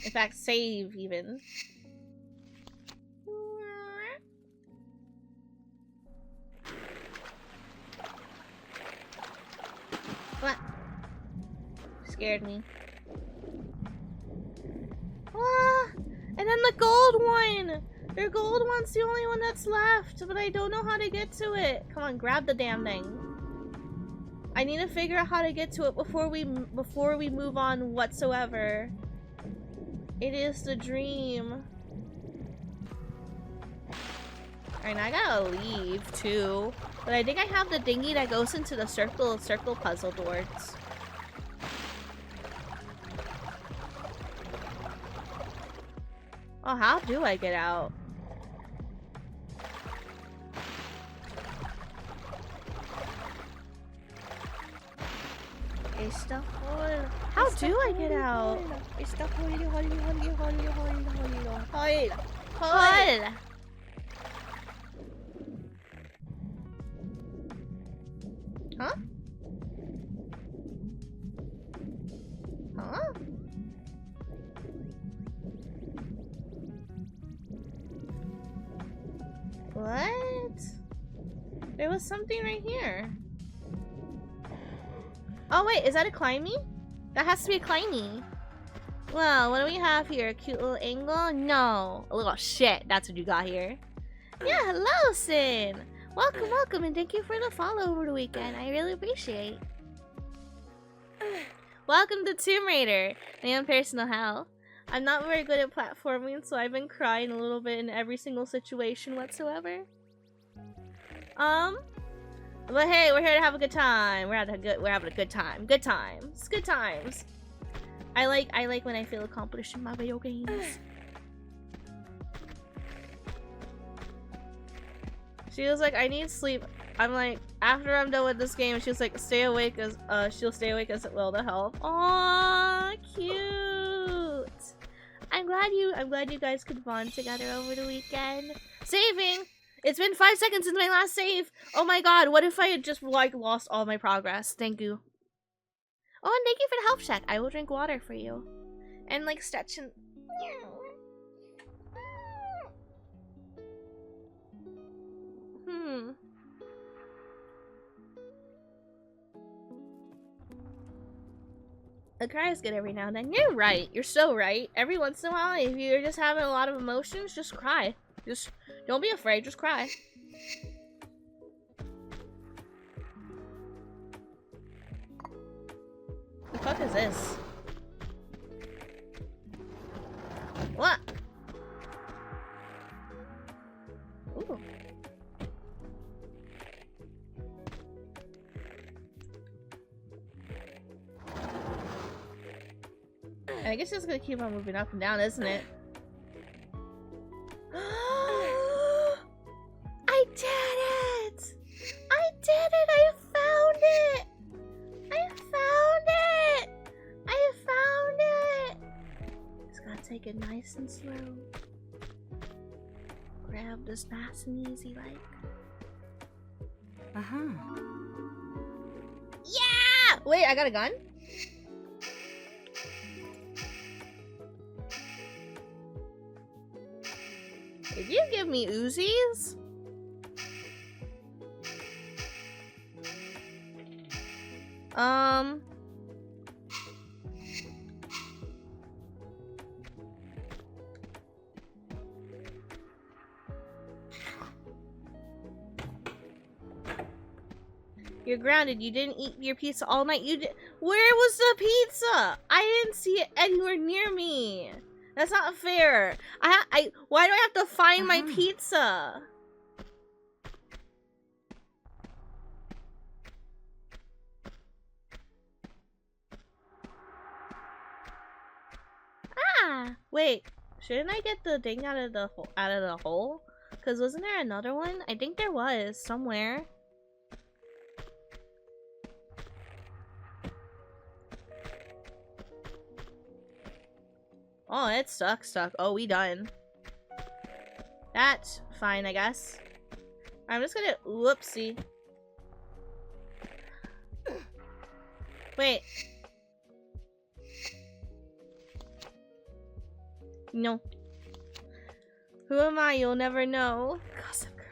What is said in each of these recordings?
In fact, save even. What? Scared me. Ah! And then the gold one! The gold one's the only one that's left, but I don't know how to get to it. Come on, grab the damn thing. I need to figure out how to get to it before we move on whatsoever. It is the dream. Alright, now I gotta leave too. But I think I have the dinghy that goes into the circle puzzle doors. Oh, how do I get out? How do I get out? Hold. Huh? Huh? What? There was something right here. Oh wait, is that a climby? That has to be a climby. Well, what do we have here? Cute little angle? No. A little shit. That's what you got here. Yeah, hello, Sin. Welcome, welcome, and thank you for the follow over the weekend. I really appreciate. Welcome to Tomb Raider. My own personal hell. I'm not very good at platforming, so I've been crying a little bit in every single situation whatsoever. But hey, we're here to have a good time. We're having a good time. Good times. Good times. I like when I feel accomplished in my video games. She was like, I need sleep. I'm like, after I'm done with this game, she was like, stay awake as she'll stay awake as it will to help. Aww, cute. I'm glad you guys could bond together over the weekend. Saving! It's been 5 seconds since my last save! Oh my god, what if I had just like lost all my progress? Thank you. Oh, and thank you for the health check. I will drink water for you. And like stretch and A cry is good every now and then. You're right. You're so right. Every once in a while, if you're just having a lot of emotions, just cry. Just don't be afraid. Just cry. The fuck is this? What? Ooh. I guess it's gonna keep on moving up and down, isn't it? I did it! I did it! I found it! I found it! I found it! Just gotta take it nice and slow. Grab this nice and easy like. Yeah! Wait, I got a gun? Did you give me Uzis? You're grounded. You didn't eat your pizza all night. You did. Where was the pizza? I didn't see it anywhere near me. That's not fair. Why do I have to find my pizza? Ah, wait. Shouldn't I get the thing out of the hole? Cause wasn't there another one? I think there was somewhere. Oh, it's stuck. Oh, we done. That's fine, I guess. I'm just gonna... Whoopsie. Wait. No. Who am I? You'll never know. Gossip girl.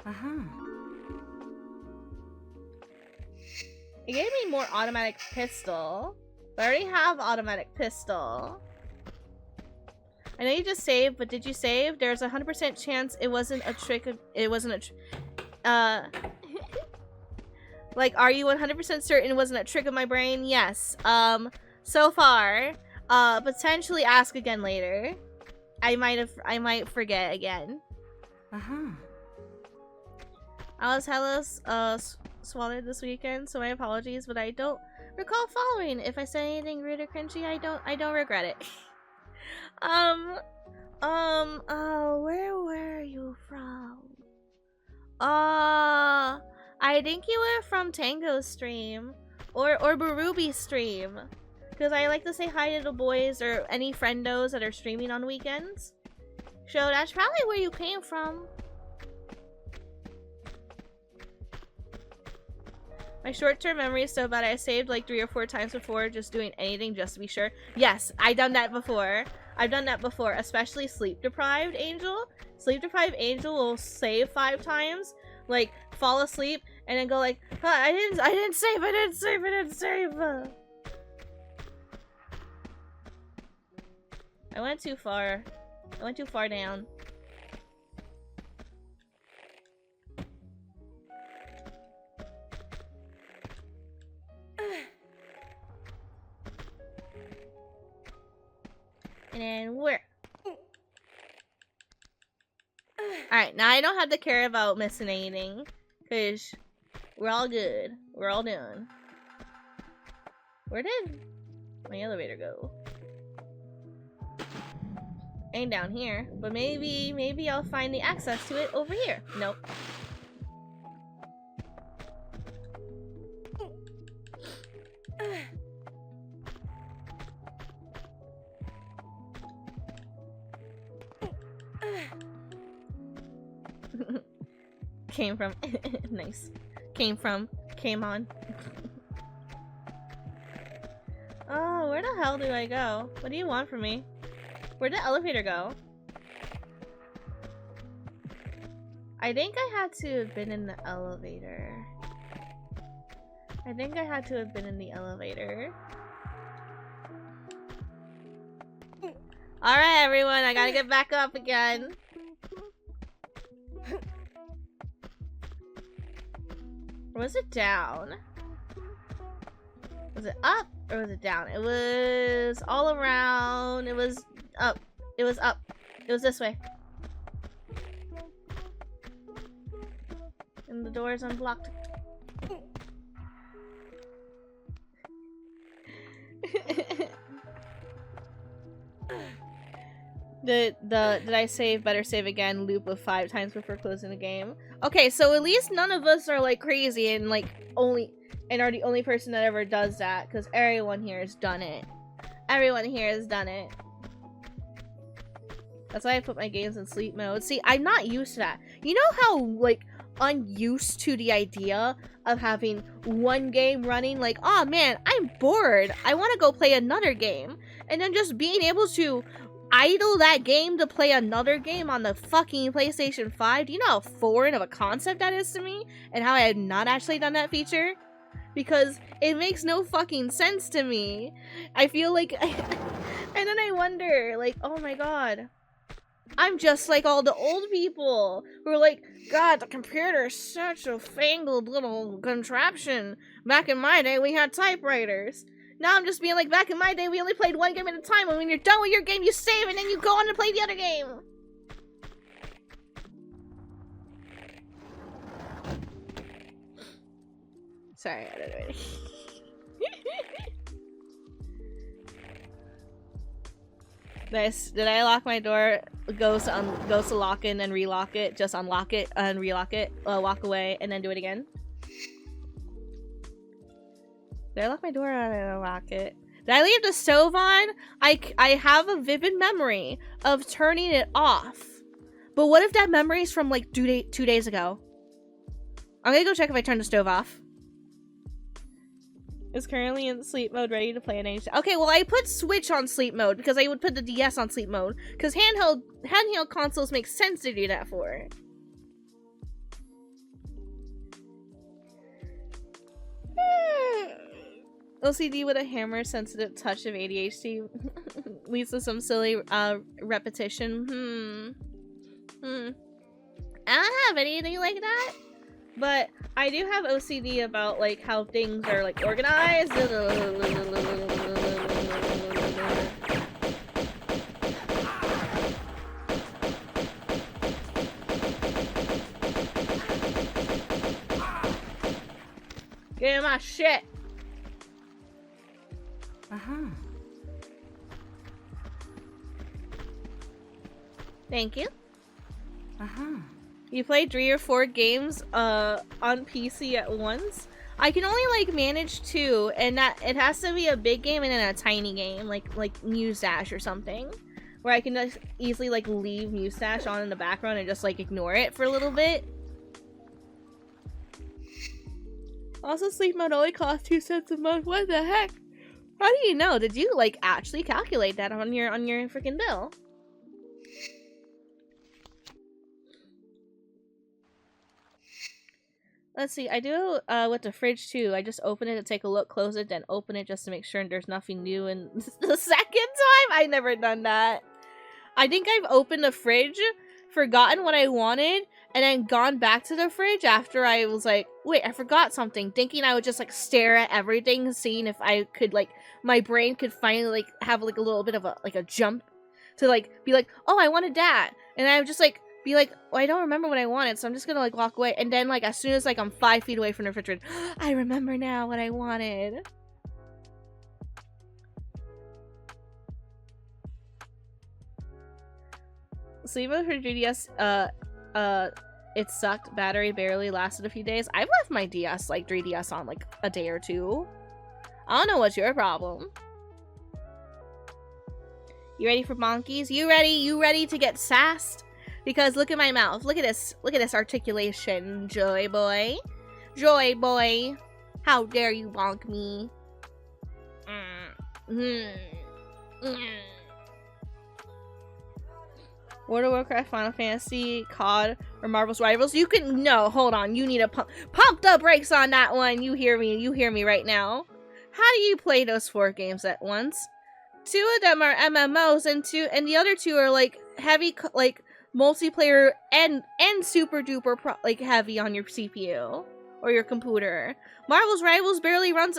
Uh-huh. It gave me more automatic pistol. But I already have automatic pistol. I know you just saved, but did you save? There's a 100% chance it wasn't a trick of— it wasn't a like, are you 100% certain it wasn't a trick of my brain? Yes. So far. Potentially ask again later. I might forget again. Uh-huh. I was hella swallowed this weekend, so my apologies, but I don't recall following. If I said anything rude or cringy, I don't regret it. Where were you from? I think you were from Tango's stream or Barubi's stream, because I like to say hi to the boys or any friendos that are streaming on weekends. So that's probably where you came from. My short-term memory is so bad I saved like 3 or 4 times before just doing anything just to be sure. Yes, I've done that before. I've done that before, especially sleep-deprived Angel. Sleep-deprived Angel will save 5 times, like fall asleep, and then go like, I didn't save. I went too far. I went too far down. And then where? Alright, now I don't have to care about missing anything, because we're all good. We're all done. Where did my elevator go? Ain't down here, but maybe I'll find the access to it over here. Nope. Came from nice. Came on. Oh, where the hell do I go? What do you want from me? Where'd the elevator go? I think I had to have been in the elevator. Alright, everyone, I gotta get back up again. Or was it down? Was it up or was it down? It was all around. It was up. It was up. It was this way. And the door is unblocked. Did I save? Better save again. Loop of 5 times before closing the game. Okay, so at least none of us are like crazy and like are the only person that ever does that, because everyone here has done it. Everyone here has done it. That's why I put my games in sleep mode. See, I'm not used to that. You know how like unused to the idea of having one game running, like, oh man, I'm bored, I want to go play another game, and then just being able to idle that game to play another game on the fucking PlayStation 5. Do you know how foreign of a concept that is to me? And how I have not actually done that feature? Because it makes no fucking sense to me. I feel like and then I wonder, like, oh my god, I'm just like all the old people who are like, God, the computer is such a fangled little contraption. Back in my day, we had typewriters. Now I'm just being like, back in my day, we only played one game at a time, and when you're done with your game, you save, and then you go on to play the other game. Sorry, I don't know. Nice. Did I lock my door? Goes to lock it and then relock it. Just unlock it and relock it. Walk away and then do it again. Did I lock my door and unlock it? Did I leave the stove on? I have a vivid memory of turning it off. But what if that memory is from like 2 days ago? I'm gonna go check if I turned the stove off. Is currently in sleep mode, ready to play an age. Okay, well I put Switch on sleep mode because I would put the DS on sleep mode because handheld consoles make sense to do that for. OCD with a hammer, sensitive touch of ADHD leads to some silly repetition. I don't have anything like that, but I do have OCD about like how things are like organized. Get my shit. Thank you. You play 3 or 4 games on PC at once? I can only like manage 2, and that it has to be a big game and then a tiny game, like Mustache or something, where I can just easily like leave Mustache on in the background and just like ignore it for a little bit. Also, sleep mode only costs 2 cents a month. What the heck? How do you know? Did you like actually calculate that on your freaking bill? Let's see, I do with the fridge too. I just open it to take a look, close it, then open it just to make sure there's nothing new. And the second time, I never done that. I think I've opened the fridge, forgotten what I wanted, and then gone back to the fridge after I was like, wait, I forgot something. Thinking I would just like stare at everything, seeing if I could like, my brain could finally like have like a little bit of a jump to like be like, oh, I wanted that. And I would just like, be like, oh, I don't remember what I wanted, so I'm just gonna like walk away. And then like as soon as like I'm 5 feet away from the refrigerator, I remember now what I wanted. Sleep mode for 3DS, it sucked. Battery barely lasted a few days. I've left my DS, like 3DS on like a day or 2. I don't know what's your problem. You ready for bonkies? You ready? You ready to get sassed? Because look at my mouth. Look at this. Look at this articulation, Joy Boy. Joy Boy. How dare you bonk me? World of Warcraft, Final Fantasy, COD, or Marvel's Rivals? You can... No, hold on. You need to pump the brakes on that one. You hear me. You hear me right now. How do you play those 4 games at once? 2 of them are MMOs, and the other 2 are like heavy, like multiplayer and super duper like heavy on your CPU or your computer. Marvel's Rivals barely runs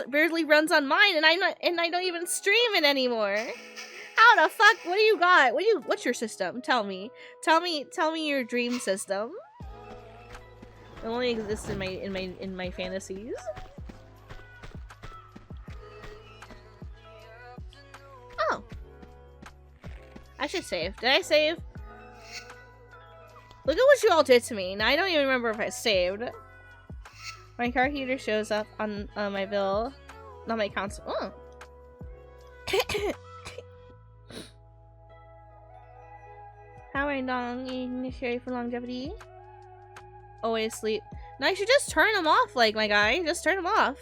on mine, and I don't even stream it anymore. How the fuck? What do you got? What's your system? Tell me your dream system. It only exists in my fantasies. Oh. I should save. Did I save? Look at what you all did to me. Now I don't even remember if I saved. My car heater shows up on my bill. Not my console. Oh. How are long necessary for longevity? Always sleep. No, you should just turn them off, like my guy. Just turn them off.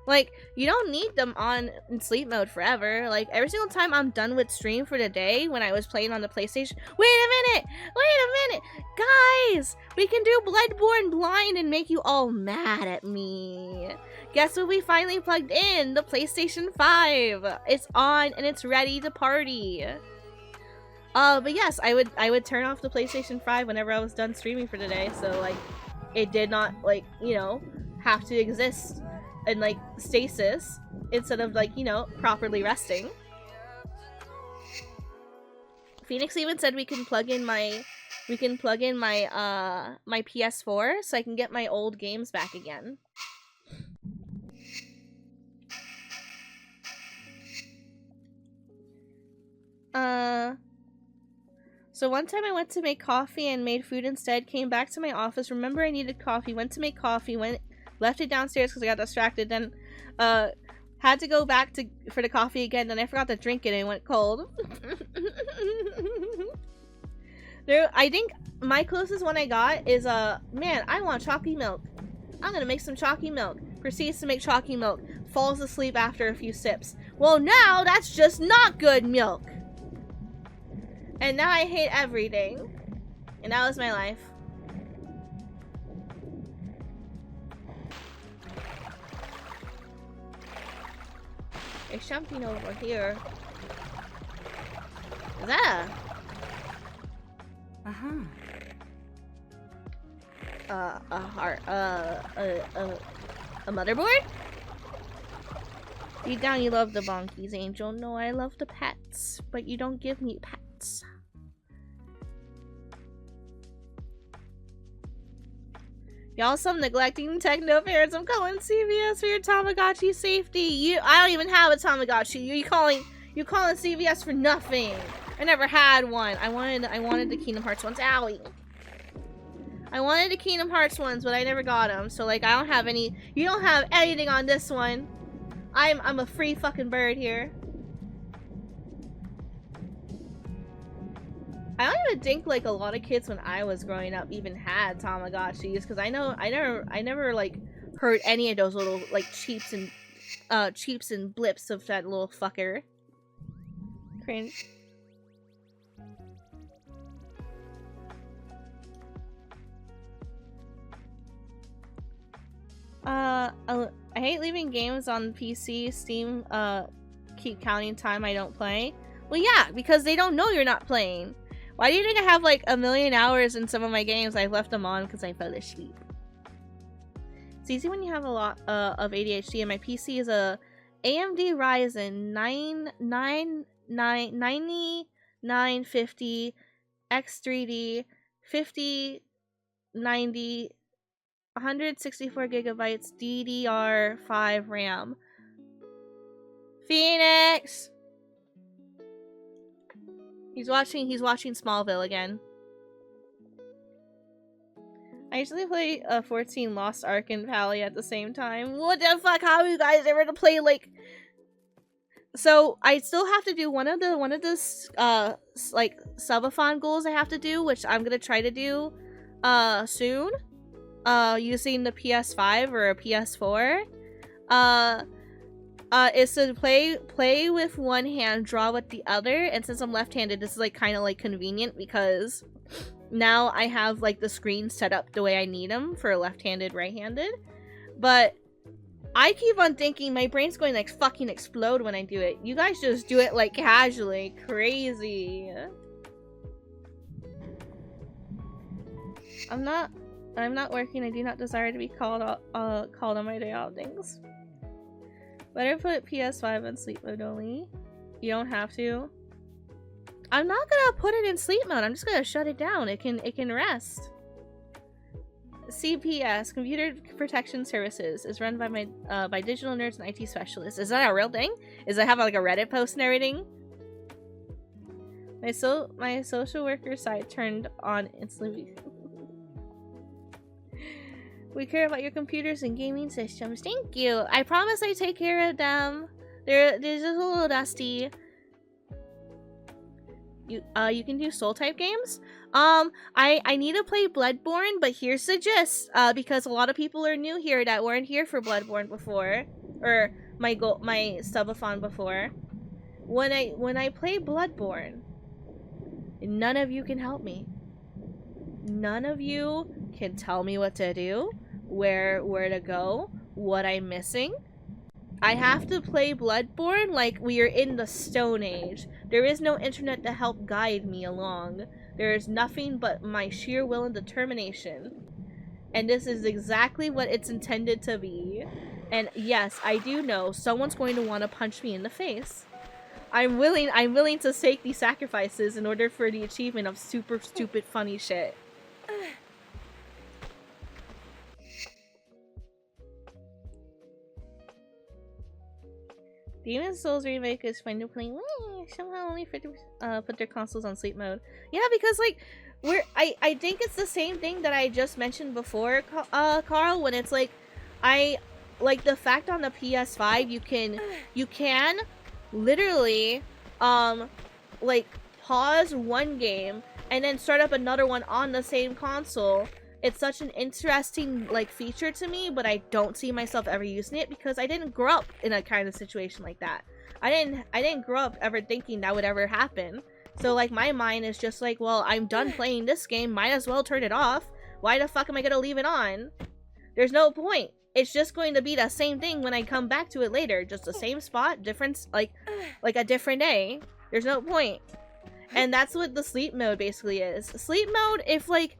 Like, you don't need them on in sleep mode forever. Like, every single time I'm done with stream for the day when I was playing on the PlayStation. Wait a minute! Guys! We can do Bloodborne blind and make you all mad at me. Guess what we finally plugged in? The PlayStation 5. It's on and it's ready to party. But yes, I would turn off the PlayStation 5 whenever I was done streaming for the day. So, like, it did not, like, you know, have to exist in like stasis instead of like, you know, properly resting. Phoenix even said we can plug in my my PS4 so I can get my old games back again. So one time I went to make coffee and made food instead, came back to my office, remember I needed coffee, went to make coffee, left it downstairs because I got distracted, then had to go back for the coffee again, then I forgot to drink it and it went cold. I think my closest one I got is man, I want chalky milk. I'm gonna make some chalky milk. Proceeds to make chalky milk. Falls asleep after a few sips. Well, now that's just not good milk. And now I hate everything. And that was my life. There's something over here. Is that a motherboard? Deep down you love the bonkies, Angel. No, I love the pets, but you don't give me pets. Y'all some neglecting techno parents. I'm calling CVS for your Tamagotchi safety. I don't even have a Tamagotchi. You calling CVS for nothing. I never had one. I wanted the Kingdom Hearts ones. Owie. I wanted the Kingdom Hearts ones, but I never got them. So like I don't have any. You don't have anything on this one. I'm a free fucking bird here. I don't even think like a lot of kids when I was growing up even had Tamagotchis, because I never like heard any of those little like cheeps and blips of that little fucker. Cringe. I hate leaving games on PC. Steam keep counting time I don't play. Well, yeah, because they don't know you're not playing. Why do you think I have like 1,000,000 hours in some of my games? I've left them on because I fell asleep. It's easy when you have a lot of ADHD, and my PC is a AMD Ryzen 9950 X3D 5090 164 gigabytes DDR5 RAM. Phoenix! He's watching Smallville again. I usually play 14 Lost Ark and Pally at the same time. What the fuck? How are you guys ever to play like? So I still have to do one of the like subathon goals I have to do, which I'm gonna try to do soon. Using the PS5 or a PS4. Is to play with one hand, draw with the other, and since I'm left-handed, this is like kind of like convenient because now I have like the screen set up the way I need them for left-handed, right-handed. But I keep on thinking my brain's going to like fucking explode when I do it. You guys just do it like casually, crazy. I'm not working. I do not desire to be called on my day outings. Better put PS5 in sleep mode only. You don't have to. I'm not gonna put it in sleep mode. I'm just gonna shut it down. It can rest. CPS, Computer Protection Services, is run by by digital nerds and IT specialists. Is that a real thing? Is it have like a Reddit post and everything? My social worker site turned on instantly. We care about your computers and gaming systems. Thank you. I promise I take care of them. They're just a little dusty. You can do soul type games. I need to play Bloodborne, but here's the gist. Because a lot of people are new here that weren't here for Bloodborne before, or my subathon before. When I play Bloodborne, none of you can help me. None of you can tell me what to do, where to go, what I'm missing. I have to play Bloodborne like we are in the Stone Age. There is no internet to help guide me along. There is nothing but my sheer will and determination. And this is exactly what it's intended to be. And yes, I do know someone's going to want to punch me in the face. I'm willing to take these sacrifices in order for the achievement of super stupid funny shit. Demon's Souls remake is fun to play. Somehow only put their consoles on sleep mode. Yeah, because like I think it's the same thing that I just mentioned before, Carl. When it's like the fact on the PS5 you can literally like pause one game and then start up another one on the same console it's such an interesting like feature to me, but I don't see myself ever using it because I didn't grow up in a kind of situation like that. I didn't grow up ever thinking that would ever happen. So like my mind is just like, well, I'm done playing this game, might as well turn it off. Why the fuck am I gonna leave it on? There's no point. It's just going to be the same thing when I come back to it later. Just the same spot, different, like a different day. There's no point. And that's what the sleep mode basically is. Sleep mode, if like,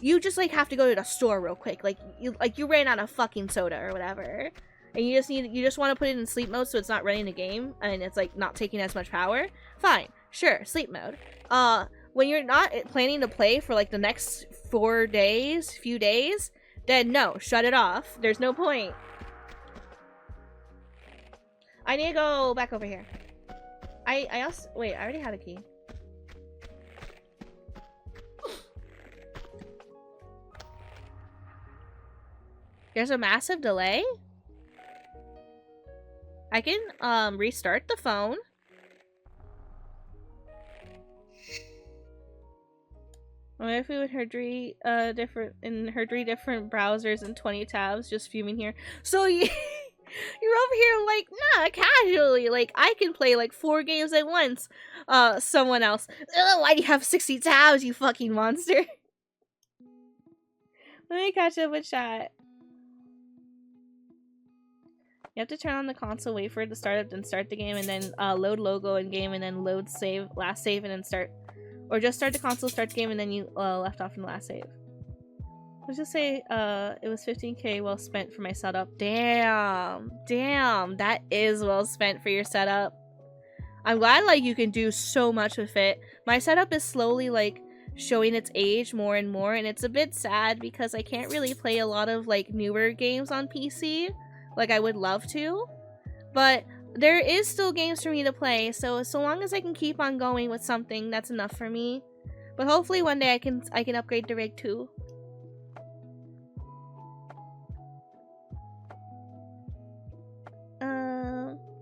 you just like have to go to the store real quick. Like you ran out of fucking soda or whatever. And you just want to put it in sleep mode so it's not running the game and it's like not taking as much power. Fine. Sure, sleep mode. When you're not planning to play for like the next few days, then no, shut it off. There's no point. I need to go back over here. I also, wait, I already had a key. There's a massive delay? I can, restart the phone. What if we would her three different browsers and 20 tabs just fuming here? So you're over here like, nah, casually. Like, I can play like 4 games at once. Someone else. Ugh, why do you have 60 tabs, you fucking monster? Let me catch up with chat. You have to turn on the console, wait for it to start up, then start the game, and then load logo in game, and then load save, last save, and then start. Or just start the console, start the game, and then you left off in the last save. Let's just say it was 15k well spent for my setup. Damn, that is well spent for your setup. I'm glad like you can do so much with it. My setup is slowly like showing its age more and more, and it's a bit sad because I can't really play a lot of like newer games on PC like I would love to, but there is still games for me to play, so long as I can keep on going with something, that's enough for me. But hopefully one day I can upgrade the rig too.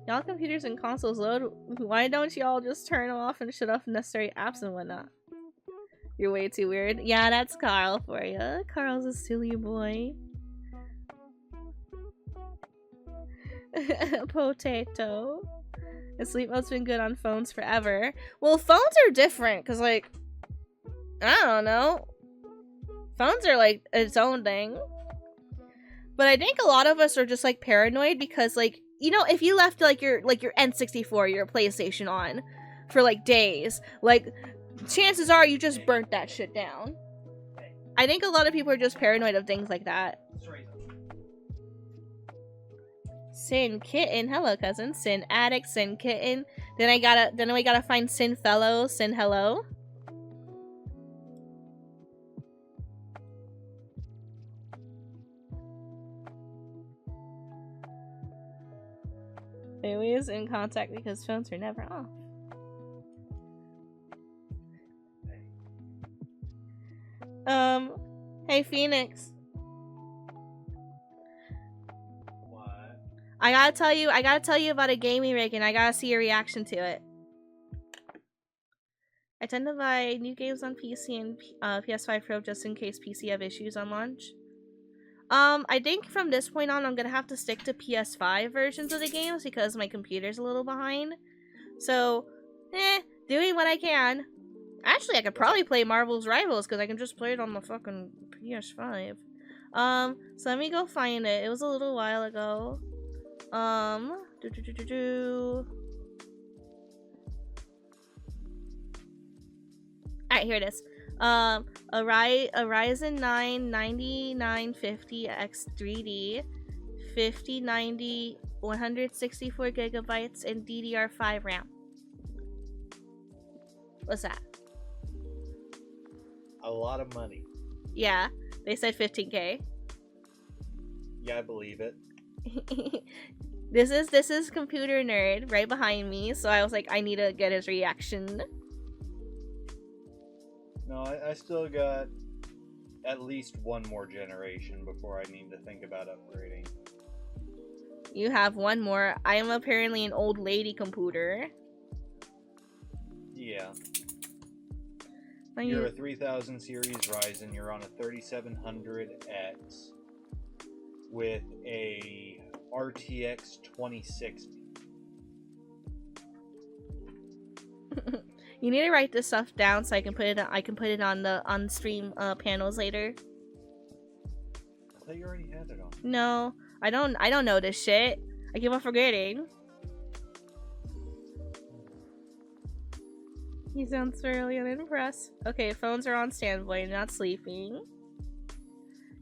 Y'all computers and consoles load. Why don't y'all just turn off and shut off necessary apps and whatnot? You're way too weird. Yeah, that's Carl for you. Carl's a silly boy. Potato. The sleep mode's been good on phones forever. Well, phones are different because, like, I don't know. Phones are like its own thing. But I think a lot of us are just like paranoid because, like, you know, if you left like your N64, your PlayStation on for like days, like, chances are you just burnt that shit down. I think a lot of people are just paranoid of things like that. Sin Kitten, hello cousin. Sin Addict, Sin Kitten. Then we gotta find Sin Fellow, Sin Hello. They always in contact because phones are never off. Hey Phoenix. I gotta tell you about a gaming rig and I gotta see your reaction to it. I tend to buy new games on PC and PS5 Pro just in case PC have issues on launch. I think from this point on I'm gonna have to stick to PS5 versions of the games because my computer's a little behind. So, doing what I can. Actually, I could probably play Marvel's Rivals because I can just play it on the fucking PS5. So let me go find it. It was a little while ago. Alright, here it is. A Ryzen 9 9950X3D 5090 164 gigabytes and DDR5 RAM. What's that? A lot of money. Yeah, they said 15k. Yeah, I believe it. This is computer nerd right behind me, so I was like, I need to get his reaction. No, I still got at least one more generation before I need to think about upgrading. You have one more. I am apparently an old lady computer. Yeah. You're a 3000 series Ryzen. You're on a 3700X with a RTX 2060. You need to write this stuff down so I can put it on the on-stream panels later. I thought you already had it on. No, I don't know this shit. I keep on forgetting. He sounds fairly unimpressed. Okay, phones are on standby, not sleeping.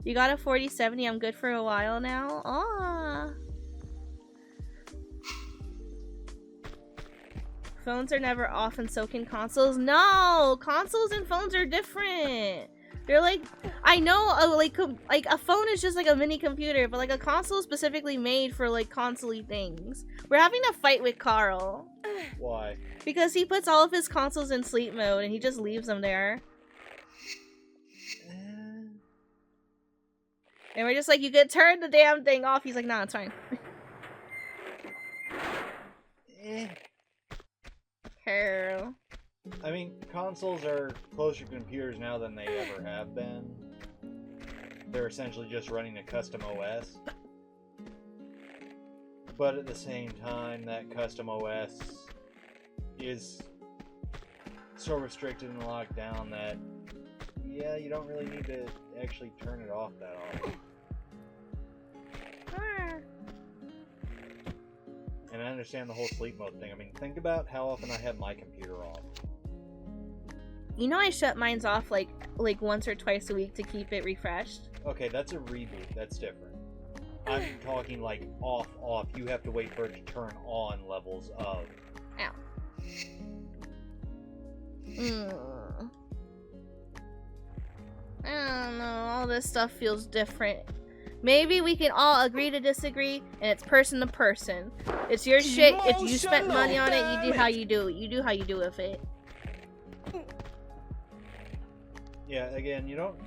You got a 4070, I'm good for a while now. Aww. Phones are never off and so can consoles. No! Consoles and phones are different. They're like, I know, like a phone is just like a mini computer, but like a console is specifically made for like console-y things. We're having a fight with Carl. Why? Because he puts all of his consoles in sleep mode and he just leaves them there. And we're just like, you could turn the damn thing off. He's like, nah, it's fine. Carl. I mean, consoles are closer to computers now than they ever have been. They're essentially just running a custom OS. But at the same time, that custom OS is so restricted and locked down that, yeah, you don't really need to actually turn it off that often. And I understand the whole sleep mode thing. I mean, think about how often I have my computer off. You know I shut mine off like once or twice a week to keep it refreshed. Okay, that's a reboot. That's different. I'm talking like off. You have to wait for it to turn on levels of. Ow. I don't know. All this stuff feels different. Maybe we can all agree to disagree, and it's person to person. It's your shit. If you spent money on it, you do how you do it. You do how you do with it. Yeah, again, you don't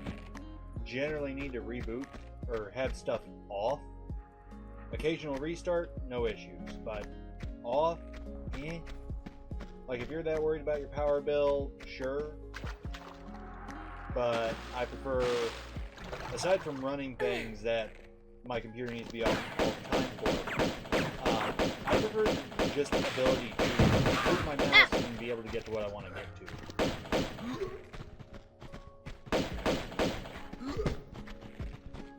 generally need to reboot or have stuff off. Occasional restart, no issues. But off, eh. Like, if you're that worried about your power bill, sure. But I prefer, aside from running things that my computer needs to be off all the time for, I prefer just the ability to move my mouse and be able to get to what I want to get to.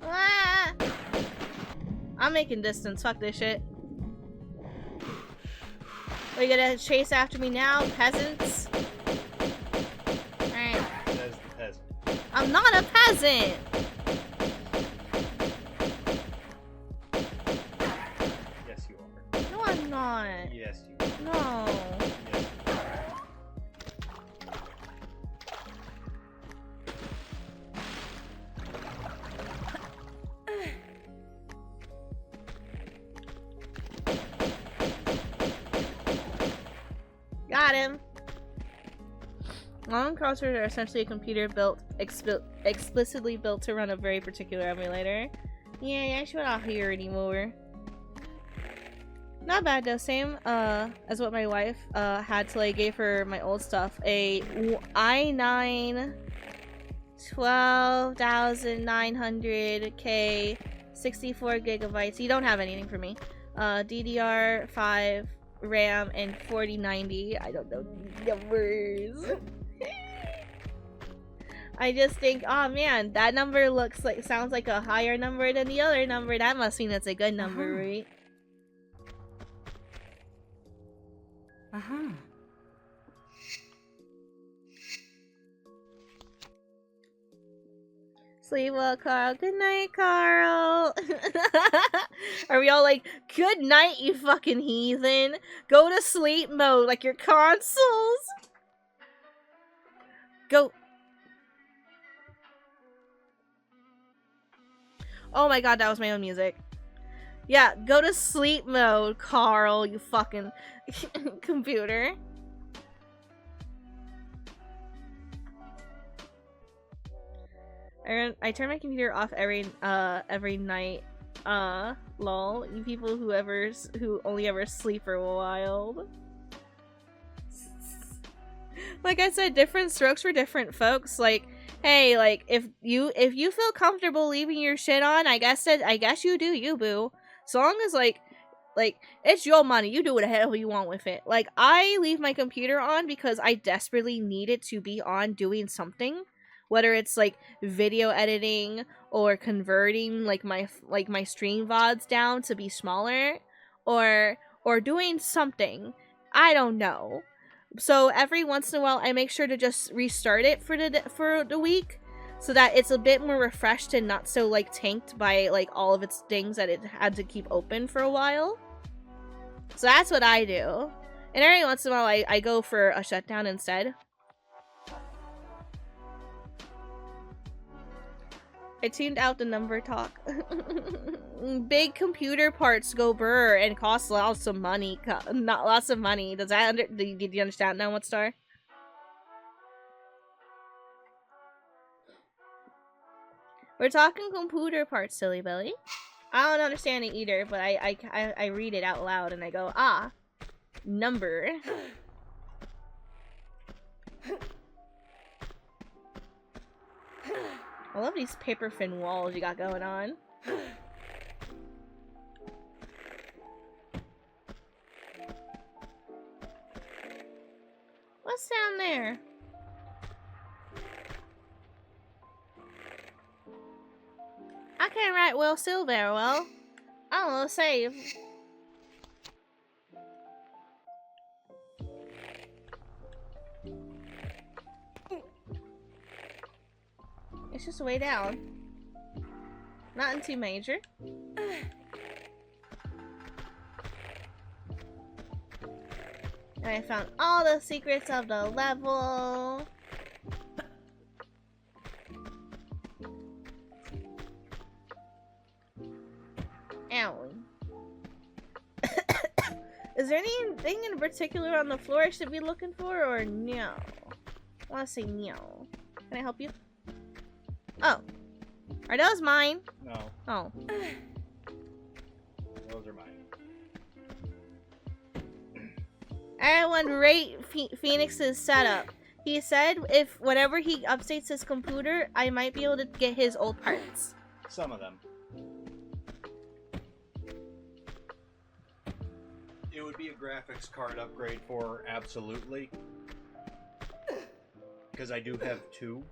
Ah! I'm making distance. Fuck this shit. Are you gonna chase after me now, peasants? Alright. As the peasant. I'm not a peasant! Yes, you are. No, I'm not. Yes, you are. No. Yes. Got him. Long crosswords are essentially a computer built explicitly built to run a very particular emulator. Yeah, I should not hear anymore. Not bad though. Same as what my wife had till I gave her my old stuff. A i9 12,900K 64 gigabytes. You don't have anything for me. DDR5 RAM and 4090. I don't know numbers. I just think, oh man, that number sounds like a higher number than the other number. That must mean it's a good number, right? Sleep well, Carl. Good night, Carl. Are we all like, good night, you fucking heathen? Go to sleep mode like your consoles. Go. Oh my god, that was my own music. Yeah, go to sleep mode, Carl, you fucking computer. I turn my computer off every night. Lol. You people who only ever sleep are wild. Like I said, different strokes for different folks. Like, hey, like if you feel comfortable leaving your shit on, I guess you do, you boo. So long as like it's your money, you do what the hell you want with it. Like I leave my computer on because I desperately need it to be on doing something, whether it's like video editing or converting like my stream VODs down to be smaller, or doing something. I don't know. So every once in a while, I make sure to just restart it for the week, so that it's a bit more refreshed and not so like tanked by like all of its things that it had to keep open for a while. So that's what I do. And every once in a while, I go for a shutdown instead. I tuned out the number talk. Big computer parts go brr and cost lots of money. Not lots of money. Does that did you understand now, what star? We're talking computer parts, silly Billy. I don't understand it either, but I read it out loud and I go, ah, number. I love these paper thin walls you got going on. What's down there? I can't write well still very well. I don't know, save. It's just way down. Nothing too major. And I found all the secrets of the level. Ow. Is there anything in particular on the floor I should be looking for, or no? I want to say no. Can I help you? Oh. Are those mine? No. Oh. Those are mine. Everyone rate Phoenix's setup. He said if whenever he updates his computer, I might be able to get his old parts. Some of them. It would be a graphics card upgrade for absolutely. Because I do have two.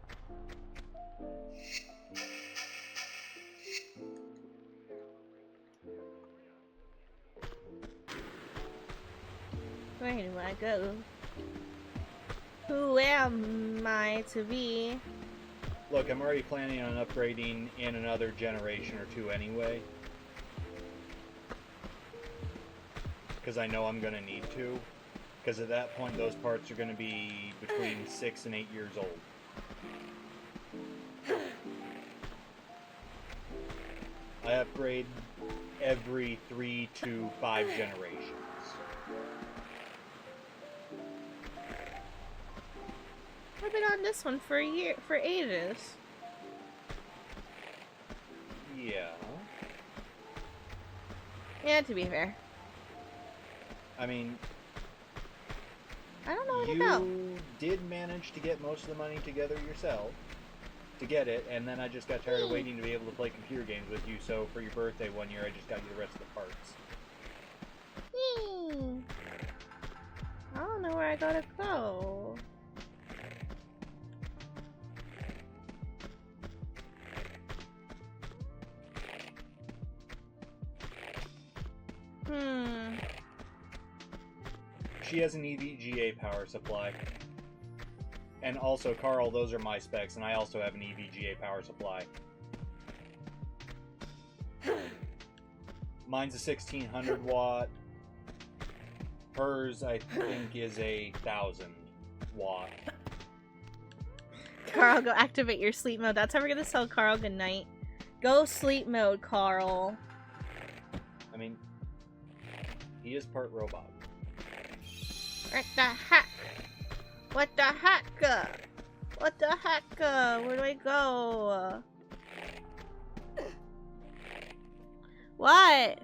Where do I go? Who am I to be? Look, I'm already planning on upgrading in another generation or two anyway. Because I know I'm going to need to. Because at that point, those parts are going to be between 6 and 8 years old. I upgrade every 3 to 5 generations. I've been on this one for a year, for ages. Yeah. Yeah, to be fair. I mean, I don't know what about. you did manage to get most of the money together yourself to get it, and then I just got tired of waiting to be able to play computer games with you, so for your birthday one year I just got you the rest of the parts. I don't know where I gotta go. She has an EVGA power supply. And also, Carl, those are my specs, and I also have an EVGA power supply. Mine's a 1600 watt. Hers, I think, is a 1000 watt. Carl, go activate your sleep mode. That's how we're gonna tell Carl goodnight. Go sleep mode, Carl. I mean, he is part robot. What the heck? What the heck? What the heck? Where do I go? What?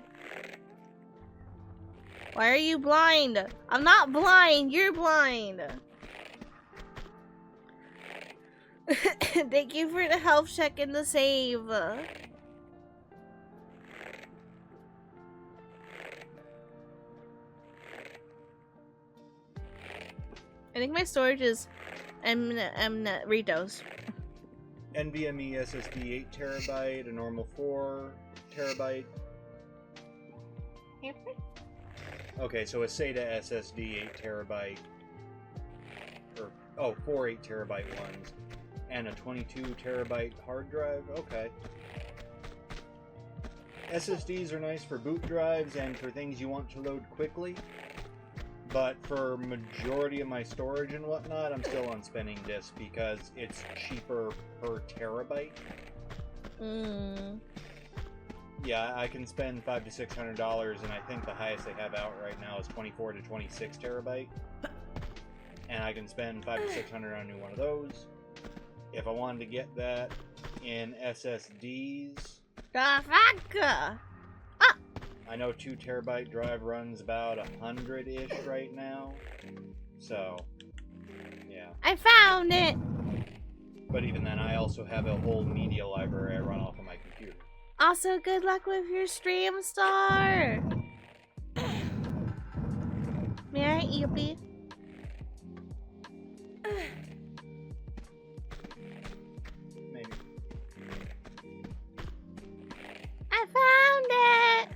Why are you blind? I'm not blind. You're blind. Thank you for the health check and the save. I think my storage is Ritos. NVMe SSD 8 terabyte, a normal 4 terabyte. Okay, so a SATA SSD 8 terabyte, or 4 8 terabyte ones, and a 22 terabyte hard drive. Okay. SSDs are nice for boot drives and for things you want to load quickly, but for majority of my storage and whatnot, I'm still on spinning disk because it's cheaper per terabyte. Yeah, I can spend $500 to $600, and I think the highest they have out right now is 24 to 26 terabyte. And I can spend $500 to $600 on a new one of those. If I wanted to get that in SSDs, I know 2 terabyte drive runs about 100-ish right now. So, yeah. I found it. But even then, I also have a whole media library I run off of my computer. Also, good luck with your stream, Star. May I eat a bit? Maybe. I found it!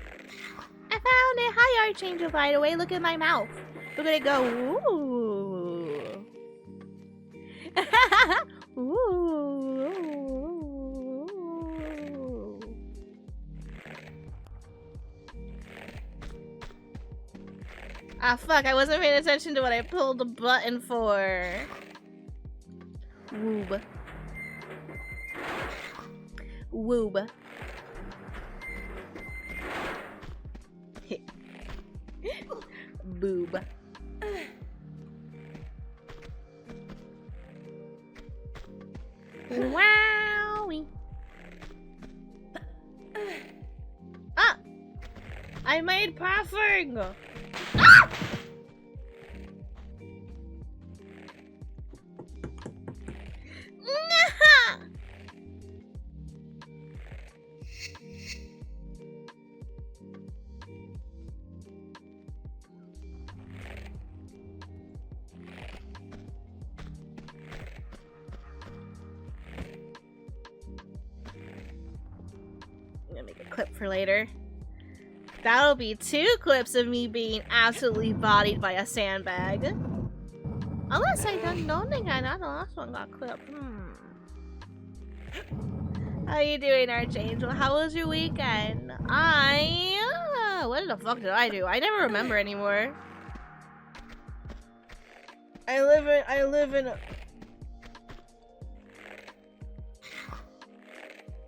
I found it! Hi, Archangel, by the way. Look at my mouth. Look at it go. Ooh. Ooh. Ah, fuck. I wasn't paying attention to what I pulled the button for. Woob. Woob. Boob. Wowie. Ah! I made perfect! Ah! I'm gonna make a clip for later. That'll be 2 clips of me being absolutely bodied by a sandbag. Unless I don't think I know the last one got clipped. How you doing, Archangel? How was your weekend? What the fuck did I do? I never remember anymore. I live in